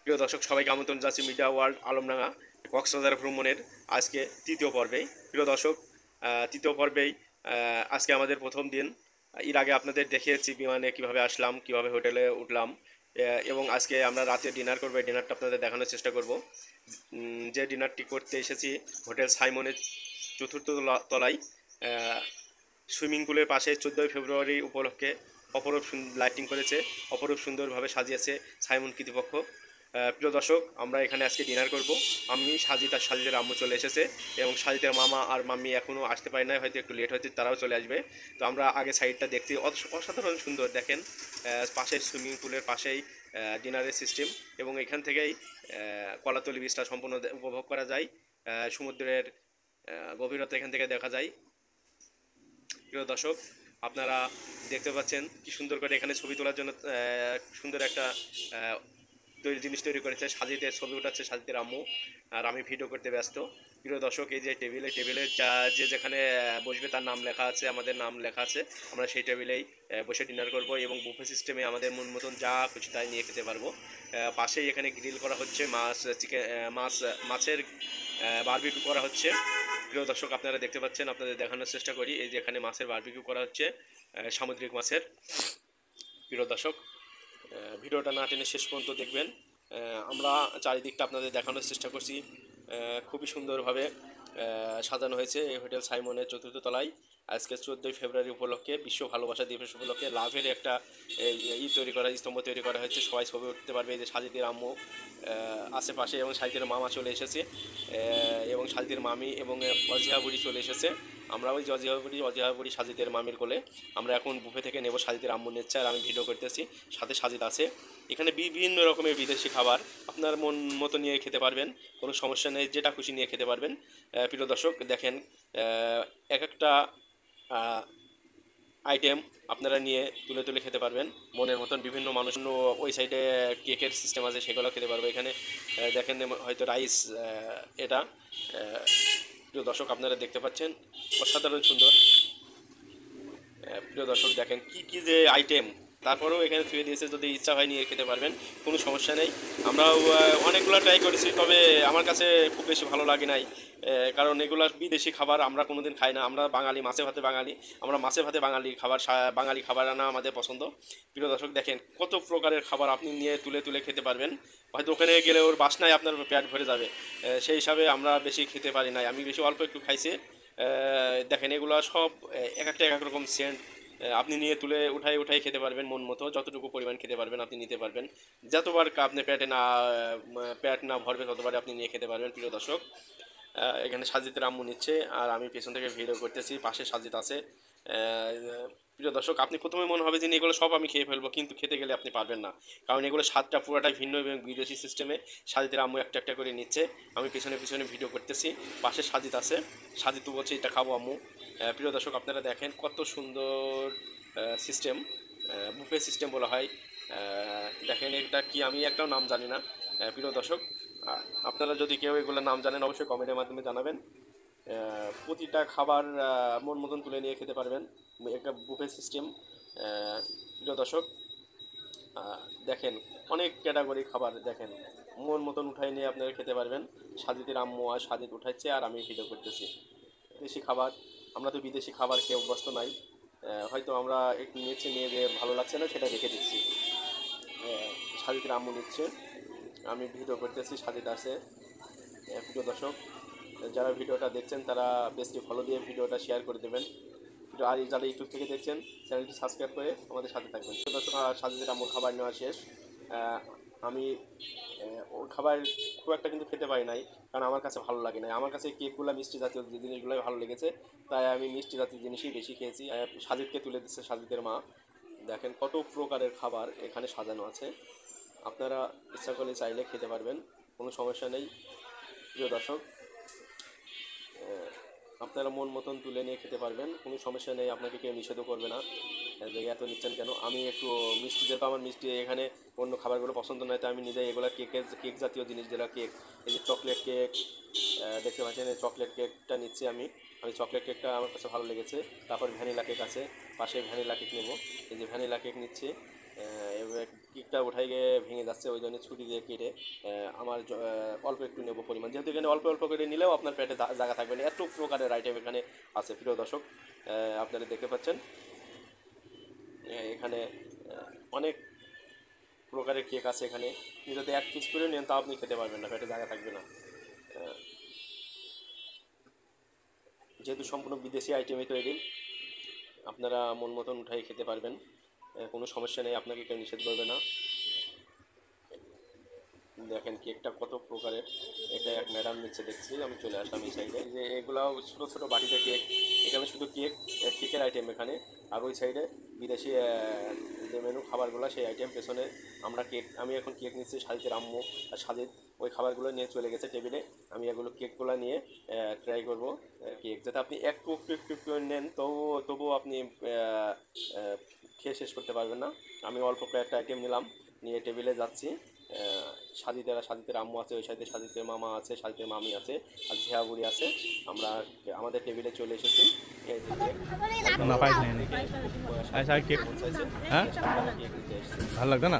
প্রিয় দর্শক, সবাইকে আমন্ত্রণ জানাচ্ছি মিডিয়া ওয়ার্ল্ড আলমডাঙ্গা কক্সবাজার ভ্রমণের আজকে তৃতীয় পর্বে। প্রিয় দর্শক, তৃতীয় পর্বেই আজকে আমাদের প্রথম দিন। এর আগে আপনাদের দেখিয়েছি বিমানে কিভাবে আসলাম, কিভাবে হোটেলে উঠলাম, এবং আজকে আমরা রাতে ডিনার করবো। এই ডিনারটা আপনাদের দেখানোর চেষ্টা করব। যে ডিনারটি করতে এসেছি হোটেল সাইমনের চতুর্থ তলায়, সুইমিং পুলের পাশে 14 ফেব্রুয়ারি উপলক্ষে অপরূপ লাইটিং করেছে, অপরূপ সুন্দরভাবে সাজিয়েছে সাইমন কর্তৃপক্ষ। প্রিয় দর্শক, আমরা এখানে আজকে ডিনার করব। আমি সাজিদ আর সাজিদের আম্মু চলে এসেছে, এবং সাজিদের মামা আর মাম্মি এখনও আসতে পারে না, হয়তো একটু লেট হয়েছে, তারাও চলে আসবে। তো আমরা আগে সাইডটা দেখছি, অসাধারণ সুন্দর। দেখেন, পাশের সুইমিং পুলের পাশেই ডিনারের সিস্টেম, এবং এখান থেকেই কলাতলি বীচটা সম্পূর্ণ উপভোগ করা যায়। সমুদ্রের গভীরতা এখান থেকে দেখা যায়। প্রিয় দর্শক, আপনারা দেখতে পাচ্ছেন কি সুন্দর করে এখানে ছবি তোলার জন্য সুন্দর একটা জিনিস তৈরি করেছে। সাজিদের ছবি উঠাচ্ছে সাজিদের আম্মু, আর আমি ভিডিও করতে ব্যস্ত। প্রিয় দর্শক, এই যে টেবিলে যে যেখানে বসবে তার নাম লেখা আছে, আমাদের নাম লেখা আছে। আমরা সেই টেবিলেই বসে ডিনার করব, এবং বুফে সিস্টেমে আমাদের মন মতন যা খুশি তাই নিয়ে খেতে পারবো। পাশেই এখানে গ্রিল করা হচ্ছে, মাছের বারবিকিউ করা হচ্ছে। প্রিয় দর্শক, আপনারা দেখতে পাচ্ছেন, আপনাদের দেখানোর চেষ্টা করি। এই যে এখানে মাছের বারবিকিউ করা হচ্ছে, সামুদ্রিক মাছের। প্রিয় দর্শক, ভিডিওটা না টেনে শেষ পর্যন্ত দেখবেন। আমরা চারিদিকটা আপনাদের দেখানোর চেষ্টা করছি। খুবই সুন্দরভাবে সাজানো হয়েছে এই হোটেল সাইমনের চতুর্থ তলায়। আজকে 14 ফেব্রুয়ারি উপলক্ষে, বিশ্ব ভালোবাসা দিবস উপলক্ষে লাভের একটা স্তম্ভ তৈরি করা হয়েছে। সবাই ছবি উঠতে পারবে। এই যে সাজিদের আম্মু আশেপাশে, এবং সাজিদের মামা চলে এসেছে, এবং সাজিদের মামি এবং অজিহা বুড়ি চলে এসেছে। আমরা ওই অজিহা বুড়ি সাজিদের মামির কোলে। আমরা এখন বুফে থেকে নেব, সাজিদের আম্মু নিচ্ছে আর আমি ভিডিও করতেছি, সাথে সাজিদ আছে। এখানে বিভিন্ন রকমের বিদেশি খাবার আপনার মন মতো নিয়ে খেতে পারবেন, কোনো সমস্যা নেই, যেটা খুশি নিয়ে খেতে পারবেন। প্রিয় দর্শক, দেখেন, এক একটা আইটেম আপনারা নিয়ে তুলে তুলে খেতে পারবেন মনের মতন। বিভিন্ন মানুষ ওই সাইডে কেকের সিস্টেম আছে, সেগুলো খেতে পারবে। এখানে দেখেন হয়তো রাইস, এটা প্রিয় দর্শক আপনারা দেখতে পাচ্ছেন, অসাধারণ সুন্দর। প্রিয় দর্শক, দেখেন কি কি যে আইটেম, তারপরেও এখানে থুয়ে দিয়েছে, যদি ইচ্ছা হয় নিয়ে খেতে পারবেন, কোনো সমস্যা নেই। আমরাও অনেকগুলো ট্রাই করেছি, তবে আমার কাছে খুব বেশি ভালো লাগে নাই, কারণ এগুলো বিদেশি খাবার, আমরা কোনোদিন খাই না। আমরা বাঙালি, মাছে ভাতে বাঙালি, আমরা মাছে ভাতে বাঙালি খাবার, বাঙালি খাবার আনা আমাদের পছন্দ। প্রিয় দর্শক, দেখেন কত প্রকারের খাবার আপনি নিয়ে তুলে তুলে খেতে পারবেন। হয়তো ওখানে গেলে ওর বাসনায় আপনার পেট ভরে যাবে। সেই হিসাবে আমরা বেশি খেতে পারি নাই, আমি বেশি অল্প একটু খাইছি। দেখেন এগুলো সব এক একটা এক এক রকম সেন্ট। আপনি নিয়ে তুলে উঠাই উঠাই খেতে পারবেন মন মতো, যতটুকু পরিমাণ খেতে পারবেন আপনি নিতে পারবেন। যতবার আপনি পেট না ভরবে ততবার আপনি নিয়ে খেতে পারবেন। প্রিয় দর্শক, এখানে সাজিদের আম্মু নিচ্ছে, আর আমি পেছন থেকে ভিডিও করতেছি, পাশে সাজিদ আছে। প্রিয় দর্শক, আপনি প্রথমে মনে হবে যে এগুলো সব আমি খেয়ে ফেলবো, কিন্তু খেতে গেলে আপনি পারবেন না, কারণ এগুলো স্বাদটা পুরোটাই ভিন্ন এবং বিদেশি সিস্টেমে। সাজিদের আম্মু একটা একটা করে নিচ্ছে, আমি পিছনে পিছনে ভিডিও করতেছি, পাশে সাজিদ আছে। সাজিদ তো বলছে এটা খাবো আম্মু। প্রিয় দর্শক, আপনারা দেখেন কত সুন্দর সিস্টেম, বুফে সিস্টেম বলা হয়। দেখেন এটা কি, আমি একটাও নাম জানি না। প্রিয় দর্শক, আপনারা যদি কেউ এগুলোর নাম জানেন অবশ্যই কমেন্টের মাধ্যমে জানাবেন। প্রতিটা খাবার মন মতন তুলে নিয়ে খেতে পারবেন, একটা বুফে সিস্টেম। প্রিয় দর্শক, দেখেন অনেক ক্যাটাগরি খাবার, দেখেন মন মতন উঠাই নিয়ে আপনারা খেতে পারবেন। সাজিদের আম্মু আর সাজিদ উঠাচ্ছে, আর আমি ভিডিও করতেছি। দেশি খাবার, আমরা তো বিদেশি খাবার খেয়ে অভ্যস্ত নাই, হয়তো আমরা একটু নিয়েছি, নিয়ে যে ভালো লাগছে না সেটা রেখে দিচ্ছি। সাজিদের আম্মু নিচ্ছে, আমি ভিডিও করতেছি, সাজিদ আছে। প্রিয় দর্শক, যারা ভিডিওটা দেখছেন তারা পেজটি ফলো দিয়ে ভিডিওটা শেয়ার করে দেবেন। আর যারা ইউটিউব থেকে দেখছেন চ্যানেলটি সাবস্ক্রাইব করে আমাদের সাথে থাকবেন। প্রিয় দর্শক, সাজিদের আম্মুর খাবার নেওয়া শেষ। আমি ওর খাবার খুব একটা কিন্তু খেতে পারি নাই, কারণ আমার কাছে ভালো লাগে না। আমার কাছে কেকগুলো, মিষ্টি জাতীয় যে জিনিসগুলোই ভালো লেগেছে, তাই আমি মিষ্টি জাতীয় জিনিসই বেশি খেয়েছি। সাজিদকে তুলে দিচ্ছে সাজিদের মা। দেখেন কত প্রকারের খাবার এখানে সাজানো আছে, আপনারা ইচ্ছা করলে চাইলে খেতে পারবেন, কোনো সমস্যা নেই। প্রিয় দর্শক, আপনারা মন মতন তুলে নিয়ে খেতে পারবেন, কোনো সমস্যা নেই, আপনাকে কেউ নিষেধও করবে না যে এত নিচ্ছেন কেন। আমি একটু মিষ্টি, যেহেতু আমার মিষ্টি এখানে অন্য খাবারগুলো পছন্দ নয়, তাই আমি নিজেই এগুলো কেক জাতীয় জিনিস, যেটা কেক, এই যে চকলেট কেক, দেখতে পাচ্ছেন এই চকলেট কেকটা নিচ্ছি আমি। চকলেট কেকটা আমার কাছে ভালো লেগেছে। তারপর ভ্যানিলা কেক আছে, পাশে ভ্যানিলা কেক নেব। এই যে ভ্যানিলা কেক নিচ্ছি। এবার কেকটা উঠাই গিয়ে ভেঙে যাচ্ছে, ওই জন্য ছুরি দিয়ে কেটে আমার অল্প একটু নেবো পরিমাণ, যেহেতু এখানে অল্প অল্প করে নিলেও আপনার পেটে জায়গা থাকবে না, এত প্রকারের আইটেম এখানে আছে প্রিয় দর্শক। আপনারা দেখতে পাচ্ছেন এখানে অনেক প্রকারের কেক আছে এখানে। আপনি যদি এক পিস করে নেন তাও আপনি খেতে পারবেন না, পেটে জায়গা থাকবে না। যেহেতু সম্পূর্ণ বিদেশি আইটেমে তৈরি, আপনারা মন মতন উঠাই খেতে পারবেন, কোনো সমস্যা নেই, আপনাকে কেউ নিষেধ করবে না। দেখেন কেকটা কত প্রকারের, এটা এক ম্যাডাম নিচ্ছে দেখছি, আমি চলে আসলাম এই সাইডে। যে এগুলাও ছোটো ছোটো বাটিতে কেক, এখানে শুধু কেকের আইটেম এখানে। আর ওই সাইডে বিদেশি যে মেনু খাবারগুলো সেই আইটেম পেছনে। আমি এখন কেক নিচ্ছি, সাজিদের আম্মু আর সাজিদ ওই খাবারগুলো নিয়ে চলে গেছে টেবিলে। আমি এগুলো কেকগুলো নিয়ে ট্রাই করব। কেক যাতে আপনি একটু একটু একটু একটু নেন তবুও আপনি খেয়ে শেষ করতে পারবেন না। আমি অল্প কয়েকটা আইটেম নিলাম, নিয়ে টেবিলে যাচ্ছি। সাজিদের আম্মু আছে, ওই সাইডে সাজিদের মামা আছে, সাজিদের মামি আছে, আর ঝিয়া বুড়ি আছে। আমরা আমাদের টেবিলে চলে এসেছি। এই যে কেক ভালো লাগতো না?